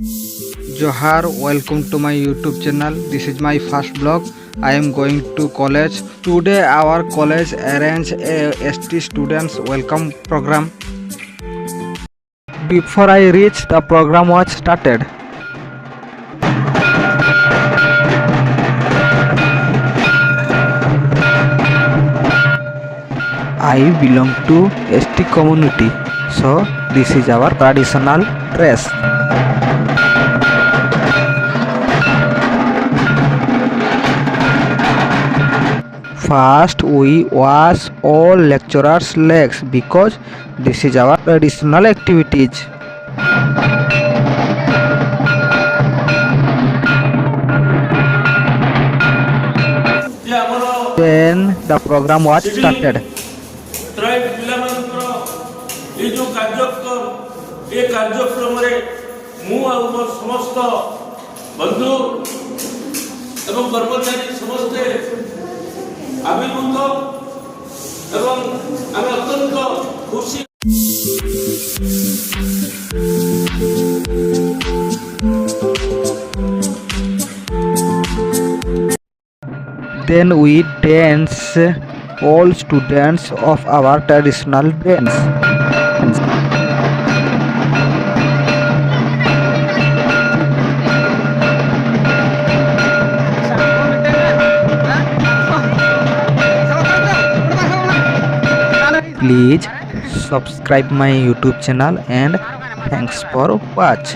Johar, welcome to my YouTube channel. This is my first vlog. I am going to college. Today our college arrange a ST students welcome program. Before I reach, the program was started. I belong to ST community, so this is our traditional dress. First, we wash all lecturers' legs because this is our traditional activities. Then the program was started. আবির্ভূত এবং আমি অত্যন্ত খুশি। Then we dance, all students of our traditional dance. Please subscribe my YouTube channel and thanks for watch.